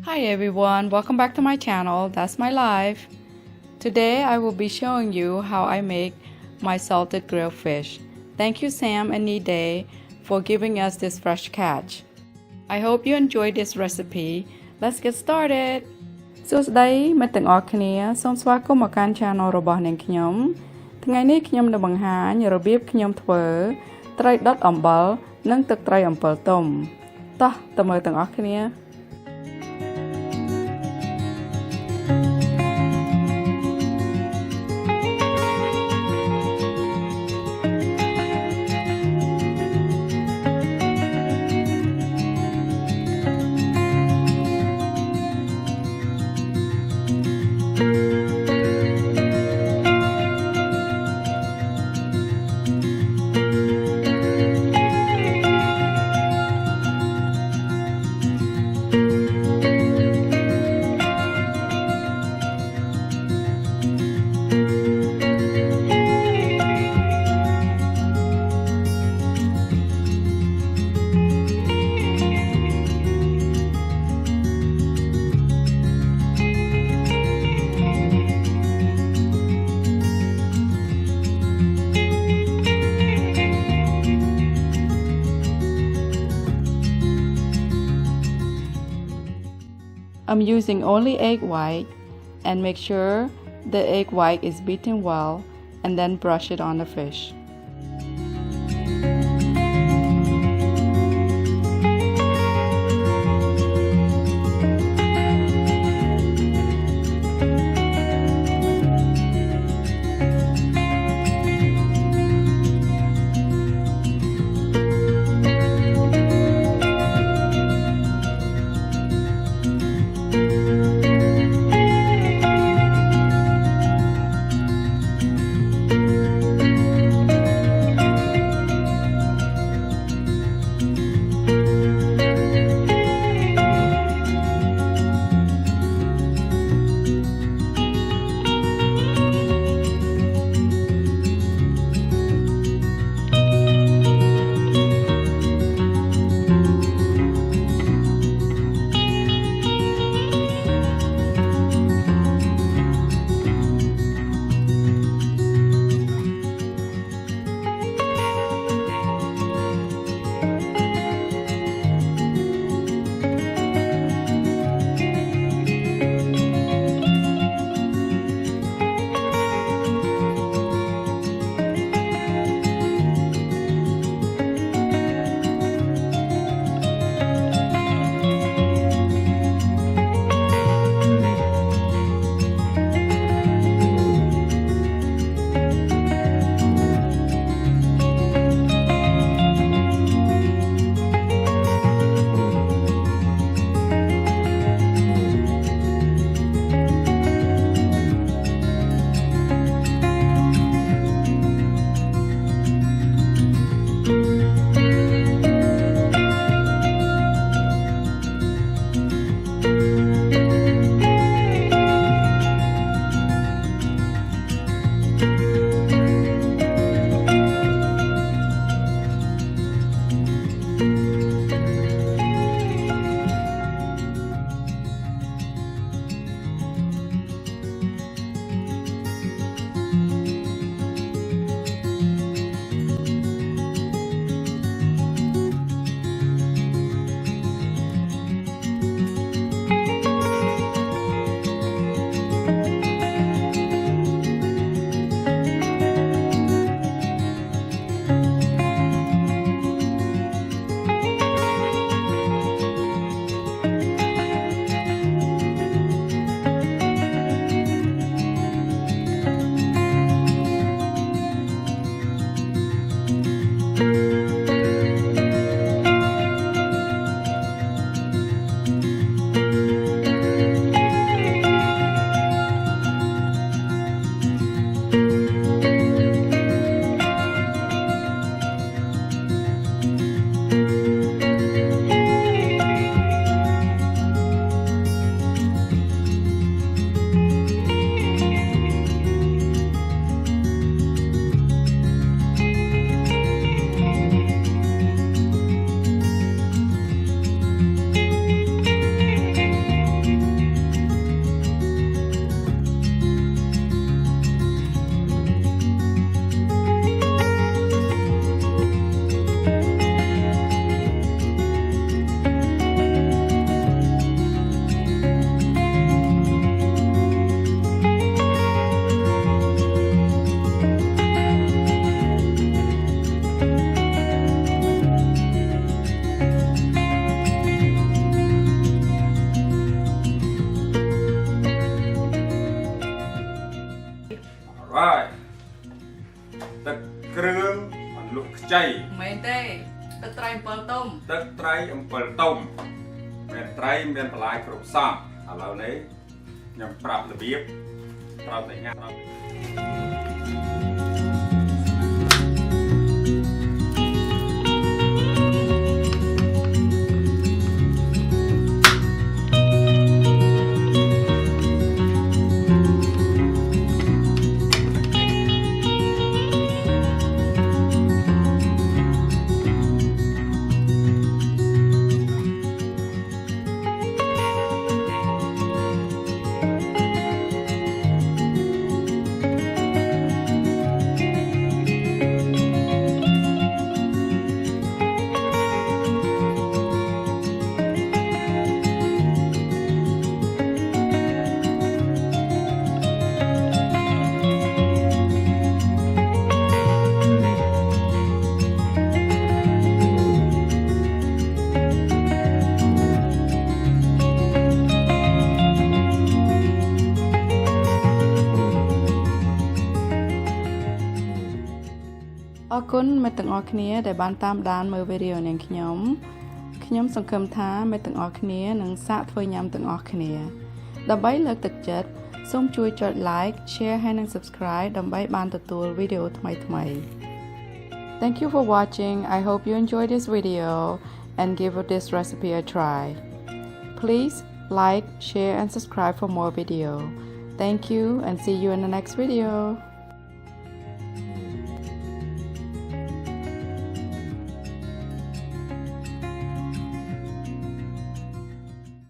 Hi everyone, welcome back to my channel. That's my life. Today I will be showing you how I make my salted grilled fish. Thank you Sam and Niday for giving us this fresh catch. I hope you enjoyed this recipe. Let's get started. សួស្តីមិត្តទាំងអស់គ្នាសូមស្វាគមន៍មកកាន់ Channel របស់នាងខ្ញុំថ្ងៃនេះខ្ញុំនឹងបង្ហាញរបៀបខ្ញុំធ្វើត្រីដុតអំបិលនិងទឹកត្រីអំពិលទុំតោះទៅមើលទាំងអស់គ្នា I'm using only egg white and make sure the egg white is beaten well and then brush it on the fish. ទឹកត្រីអំពិលទុំមានត្រីមានបន្លែគ្រប់សពឥឡូវនេះខ្ញុំប្រាប់របៀបត្រូវតែញ៉ាំអរគុណមិត្តទាំងអស់គ្នាដែលបានតាមដានមើលវីដេអូនាងខ្ញុំសង្ឃឹមថាមិត្តទាំងអស់គ្នានឹងសាកធ្វើញ៉ាំទាំងអស់គ្នាដើម្បីលើកទឹកចិត្តសូមជួយចុច like share ហើយនិង subscribe ដើម្បីបានទទួលវីដេអូថ្មីៗ Thank you for watching. I hope you enjoyed this video and give this recipe a try. Please like, share and subscribe for more video. Thank you and see you in the next video.